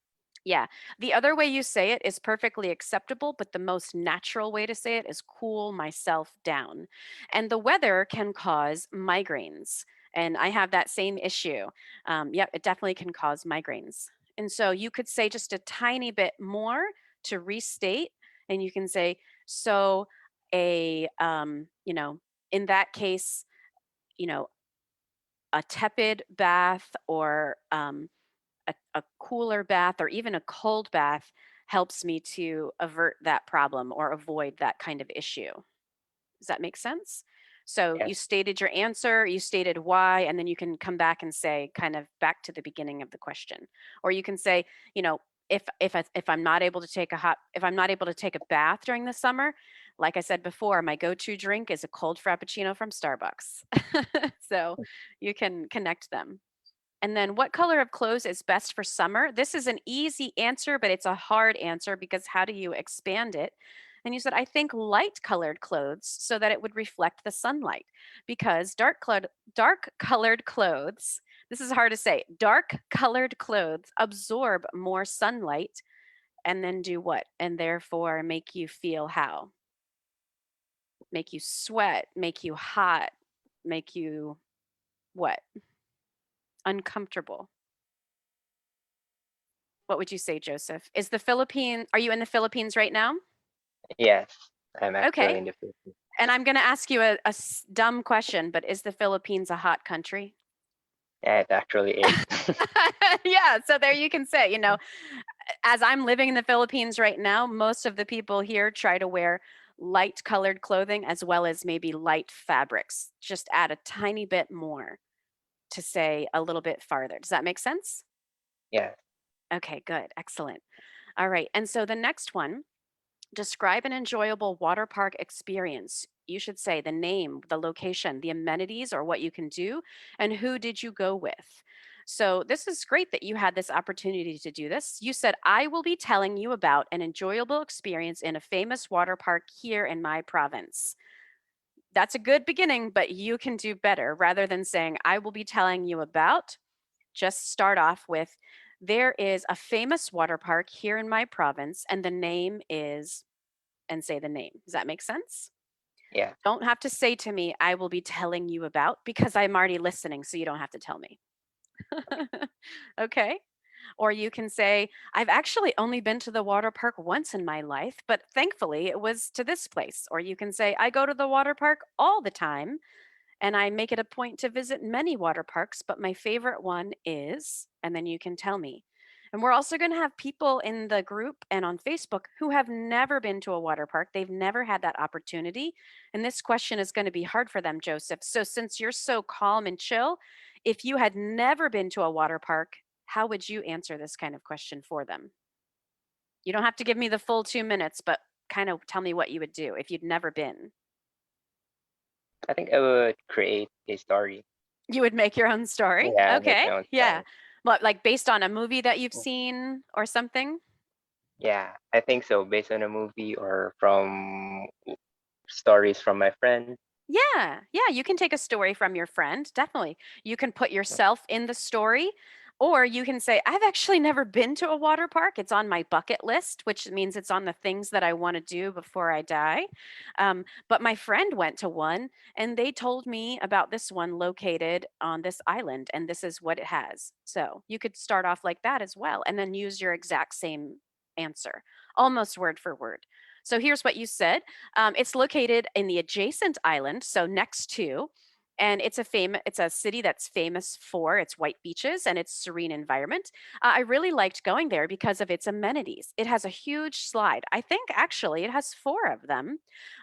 Yeah. The other way you say it is perfectly acceptable, but the most natural way to say it is cool myself down. And the weather can cause migraines. And I have that same issue. Yep, it definitely can cause migraines. And so you could say just a tiny bit more to restate, and you can say, so in that case, you know, a tepid bath or a cooler bath or even a cold bath helps me to avert that problem or avoid that kind of issue. Does that make sense? So you Yes. stated your answer, you stated why, and then you can come back and say kind of back to the beginning of the question. Or you can say, if I'm not able to take if I'm not able to take a bath during the summer, like I said before, my go-to drink is a cold frappuccino from Starbucks. So you can connect them. And then what color of clothes is best for summer? This is an easy answer, but it's a hard answer because how do you expand it? And you said, I think light colored clothes so that it would reflect the sunlight because dark colored clothes, this is hard to say, dark colored clothes absorb more sunlight and then do what? And therefore make you feel how? Make you sweat, make you hot, make you what? Uncomfortable. What would you say, Joseph? Are you in the Philippines right now? Yes. I'm actually Okay. in the Philippines. And I'm going to ask you a dumb question, but is the Philippines a hot country? Yeah, it actually is. Yeah. So there you can say, as I'm living in the Philippines right now, most of the people here try to wear light colored clothing as well as maybe light fabrics. Just add a tiny bit more to say a little bit farther. Does that make sense? Yes. Okay, good. Excellent. All right. And so the next one, describe an enjoyable water park experience. You should say the name, the location, the amenities, or what you can do, and who did you go with. So, this is great that you had this opportunity to do this. You said, I will be telling you about an enjoyable experience in a famous water park here in my province. That's a good beginning, but you can do better. Rather than saying, I will be telling you about, just start off with, there is a famous water park here in my province, and the name is, and say the name. Does that make sense? Yeah. Don't have to say to me, I will be telling you about, because I'm already listening, so you don't have to tell me. Okay. Or you can say, I've actually only been to the water park once in my life, but thankfully it was to this place. Or you can say, I go to the water park all the time and I make it a point to visit many water parks, but my favorite one is, and then you can tell me. And we're also going to have people in the group and on Facebook who have never been to a water park. They've never had that opportunity. And this question is going to be hard for them, Joseph. So, since you're so calm and chill, if you had never been to a water park, how would you answer this kind of question for them? You don't have to give me the full 2 minutes, but kind of tell me what you would do if you'd never been. I think I would create a story. You would make your own story? Yeah, make Okay. my own Yeah. story. What, like based on a movie that you've seen or something? Yeah, I think so. Based on a movie or from stories from my friend. Yeah. Yeah. You can take a story from your friend. Definitely. You can put yourself in the story, or you can say, I've actually never been to a water park. It's on my bucket list, which means it's on the things that I want to do before I die. But my friend went to one and they told me about this one located on this island, and this is what it has. So you could start off like that as well, and then use your exact same answer, almost word for word. So here's what you said. It's located in the adjacent island, so next to, and it's a city that's famous for its white beaches and its serene environment. I really liked going there because of its amenities. It has a huge slide. I think actually it has four of them.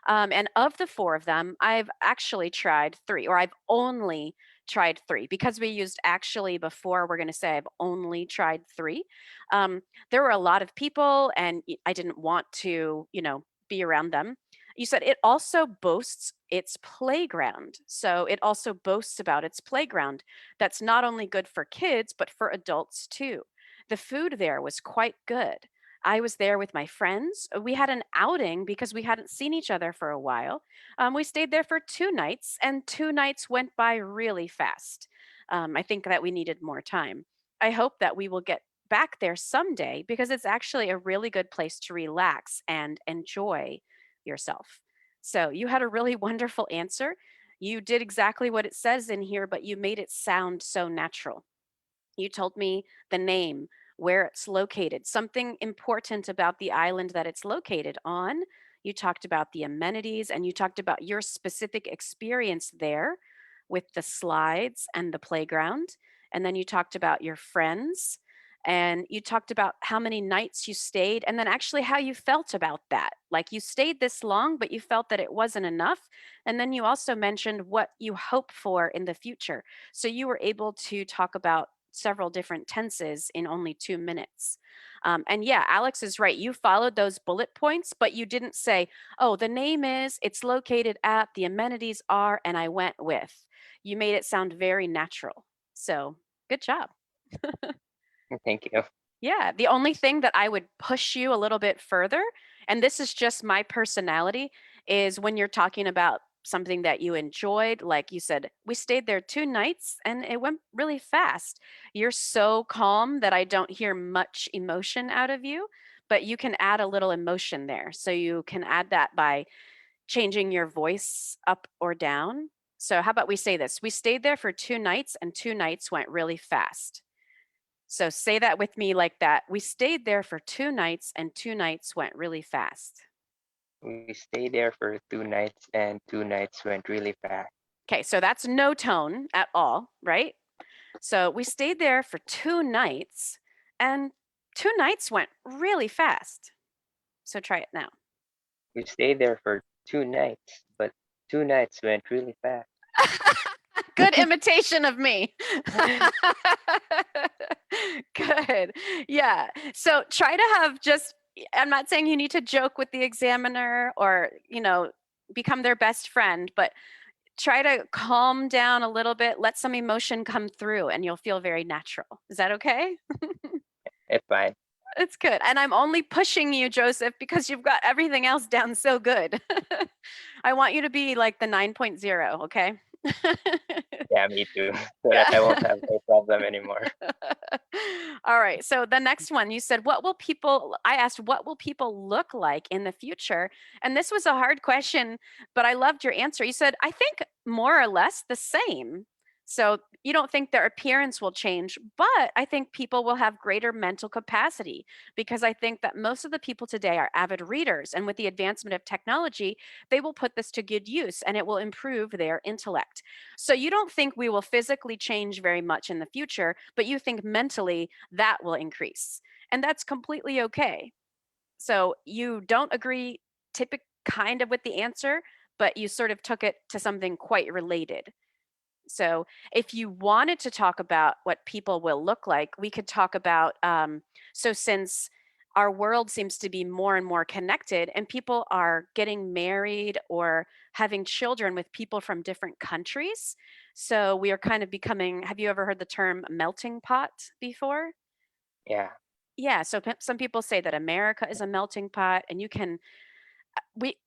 And of the four of them, I've actually tried three, or I've only tried three because we used actually before. We're going to say I've only tried three. Um, there were a lot of people, and I didn't want to, be around them. You said it also boasts its playground. So it also boasts about its playground. That's not only good for kids, but for adults too. The food there was quite good. I was there with my friends. We had an outing because we hadn't seen each other for a while. We stayed there for 2 nights, and 2 nights went by really fast. I think that we needed more time. I hope that we will get back there someday because it's actually a really good place to relax and enjoy yourself. So you had a really wonderful answer. You did exactly what it says in here, but you made it sound so natural. You told me the name, where it's located, something important about the island that it's located on. You talked about the amenities and you talked about your specific experience there with the slides and the playground. And then you talked about your friends and you talked about how many nights you stayed and then actually how you felt about that. Like you stayed this long, but you felt that it wasn't enough. And then you also mentioned what you hope for in the future. So you were able to talk about several different tenses in only 2 minutes. And yeah, Alex is right. You followed those bullet points, but you didn't say, oh, the name is, it's located at, the amenities are, and I went with. You made it sound very natural. So good job. Thank you. Yeah, the only thing that I would push you a little bit further, and this is just my personality, is when you're talking about something that you enjoyed, like you said, we stayed there 2 nights and it went really fast. You're so calm that I don't hear much emotion out of you, but you can add a little emotion there. So you can add that by changing your voice up or down. So, how about we say this? We stayed there for 2 nights and 2 nights went really fast. So say that with me like that. We stayed there for 2 nights and 2 nights went really fast. We stayed there for 2 nights and 2 nights went really fast. Okay, so that's no tone at all, right? So we stayed there for 2 nights and 2 nights went really fast. So try it now. We stayed there for 2 nights, but 2 nights went really fast. Good imitation of me. Good. Yeah. So try to have just, I'm not saying you need to joke with the examiner or, become their best friend, but try to calm down a little bit, let some emotion come through, and you'll feel very natural. Is that okay? It's fine. It's good. And I'm only pushing you, Joseph, because you've got everything else down so good. I want you to be like the 9.0, okay? Yeah, me too. So that I Yeah. won't have a problem anymore. All right. So the next one, you said, I asked, what will people look like in the future? And this was a hard question, but I loved your answer. You said, I think more or less the same. So you don't think their appearance will change, but I think people will have greater mental capacity because I think that most of the people today are avid readers. And with the advancement of technology, they will put this to good use and it will improve their intellect. So you don't think we will physically change very much in the future, but you think mentally that will increase. And that's completely okay. So you don't agree kind of with the answer, but you sort of took it to something quite related. So if you wanted to talk about what people will look like, we could talk about, so since our world seems to be more and more connected and people are getting married or having children with people from different countries. So we are kind of becoming, have you ever heard the term melting pot before? Yeah. Yeah, so some people say that America is a melting pot and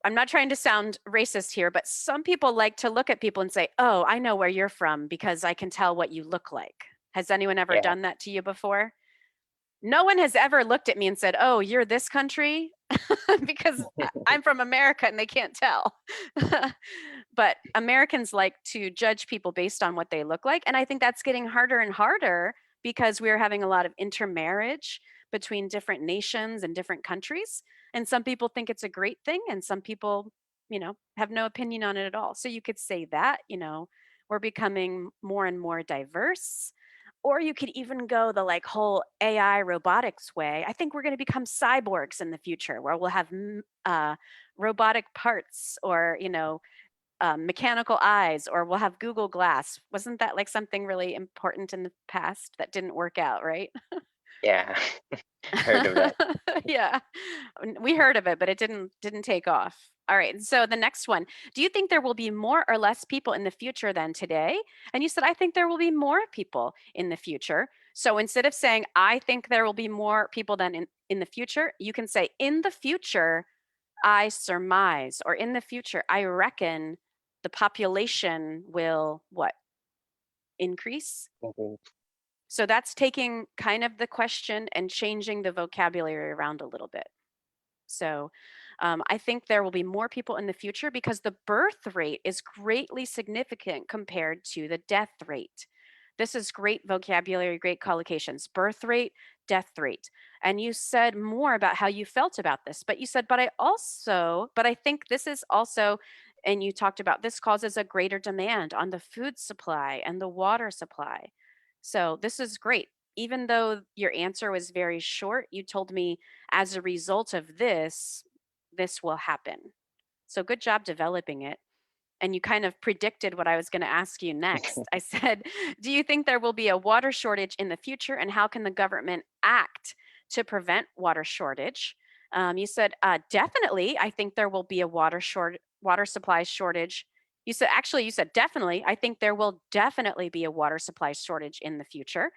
I'm not trying to sound racist here, but some people like to look at people and say, "Oh, I know where you're from because I can tell what you look like." Has anyone ever Yeah. done that to you before? No one has ever looked at me and said, "Oh, you're this country," because I'm from America and they can't tell. But Americans like to judge people based on what they look like. And I think that's getting harder and harder because we're having a lot of intermarriage between different nations and different countries. And some people think it's a great thing, and some people, have no opinion on it at all. So you could say that, we're becoming more and more diverse. Or you could even go the like whole AI robotics way. I think we're going to become cyborgs in the future, where we'll have robotic parts, or mechanical eyes, or we'll have Google Glass. Wasn't that like something really important in the past that didn't work out, right? Yeah, heard of that. Yeah, we heard of it, but it didn't take off. All right, so the next one: do you think there will be more or less people in the future than today? And you said, I think there will be more people in the future. So instead of saying, I think there will be more people than in the future, you can say, in the future, I surmise, or in the future, I reckon the population will what? Increase? Mhm. So that's taking kind of the question and changing the vocabulary around a little bit. So I think there will be more people in the future because the birth rate is greatly significant compared to the death rate. This is great vocabulary, great collocations. Birth rate, death rate. And you said more about how you felt about this, but you said, but I think this is also, and you talked about this causes a greater demand on the food supply and the water supply. So this is great. Even though your answer was very short, you told me as a result of this, this will happen. So good job developing it. And you kind of predicted what I was going to ask you next. I said, do you think there will be a water shortage in the future, and how can the government act to prevent water shortage? You said, definitely, I think there will be a water supply shortage. You said definitely. I think there will definitely be a water supply shortage in the future,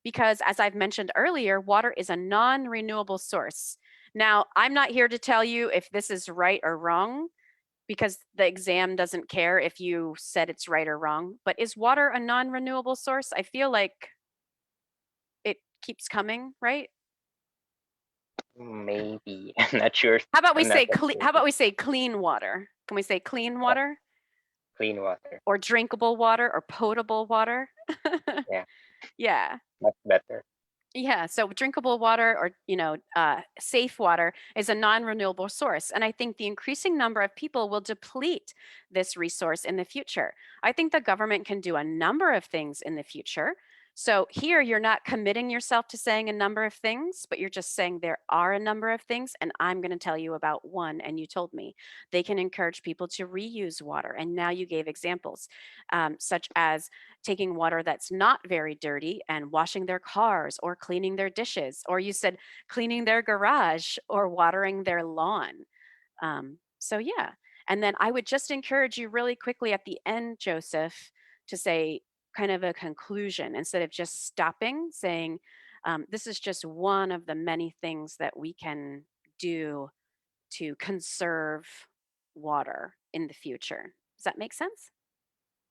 because as I've mentioned earlier, water is a non-renewable source. Now, I'm not here to tell you if this is right or wrong, because the exam doesn't care if you said it's right or wrong. But is water a non-renewable source? I feel like it keeps coming, right? Maybe. I'm not sure. How about we I'm not say that sure. how about we say clean water? Can we say clean water, Clean water. or drinkable water, or potable water? Yeah, Yeah. much better. Yeah, so drinkable water, or safe water, is a non-renewable source, and I think the increasing number of people will deplete this resource in the future. I think the government can do a number of things in the future. So here, you're not committing yourself to saying a number of things, but you're just saying there are a number of things, and I'm going to tell you about one. And you told me they can encourage people to reuse water, and now you gave examples, such as taking water that's not very dirty and washing their cars, or cleaning their dishes, or you said cleaning their garage, or watering their lawn. So yeah. And then I would just encourage you really quickly at the end, Joseph, to say kind of a conclusion instead of just stopping, saying, this is just one of the many things that we can do to conserve water in the future. Does that make sense?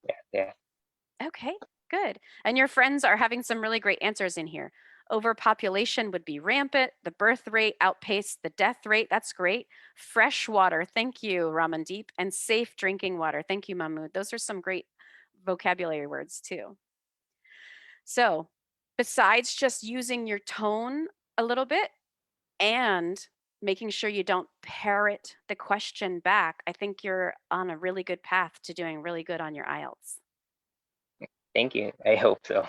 Yeah, yeah. Okay, good. And your friends are having some really great answers in here. Overpopulation would be rampant. The birth rate outpaced the death rate. That's great. Fresh water. Thank you, Ramandeep. And safe drinking water. Thank you, Mahmood. Those are some great vocabulary words too. So besides just using your tone a little bit and making sure you don't parrot the question back, I think you're on a really good path to doing really good on your IELTS. Thank you. I hope so.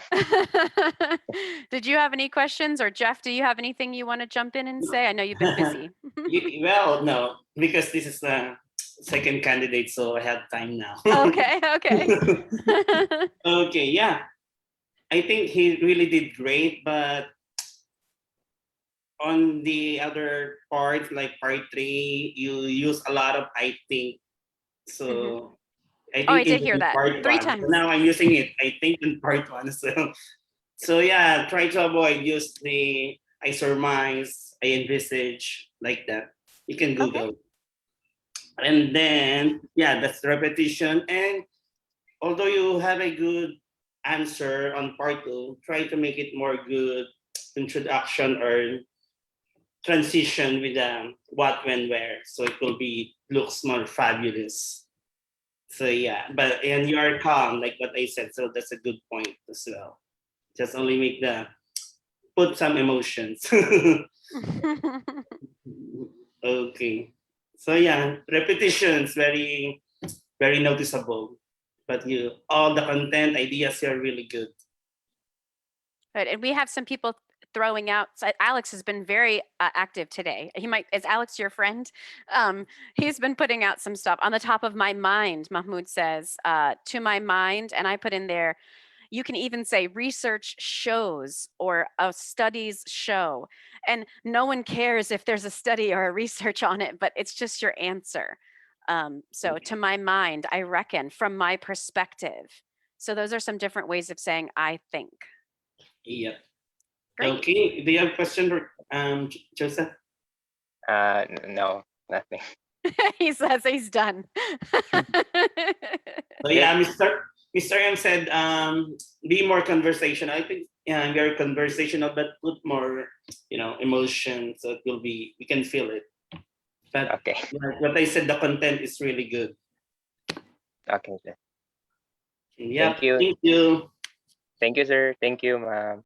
Did you have any questions? Or Jeff, do you have anything you want to jump in and say? I know you've been busy. Well, no, because this is the second candidate, so I have time now. Okay, okay. Okay, yeah. I think he really did great, but on the other part, like part 3, you use a lot of I think. So I Oh, I think did hear in that part 3 1. So times. now I'm using it. I think in part 1. So yeah, try to avoid use the I surmise, I envisage, like that. You can Okay. Google. And then yeah, that's repetition. And although you have a good answer on part 2, try to make it more good introduction or transition with what, when, where, so it will be looks more fabulous. So yeah, but and you are calm, like what I said, so that's a good point as well. Just only make the put some emotions. Okay, so yeah, repetitions very noticeable, but all the content ideas are really good. Good. And we have some people throwing out. Alex has been very active today. Is Alex your friend? He's been putting out some stuff on the top of my mind. Mahmoud says, to my mind, and I put in there, you can even say research shows or studies show. And no one cares if there's a study or a research on it, but it's just your answer. So to my mind, I reckon, from my perspective. So those are some different ways of saying I think. Yep. Great. Okay. Do you have a question, Joseph? No, nothing. He says he's done. So yeah, Mr. M said, be more conversational. I think very conversational, but put more, emotion, so it will be, we can feel it. But Okay. like what I said, the content is really good. Okay, sir. Yeah. Thank you. Thank you. Thank you, sir. Thank you, ma'am.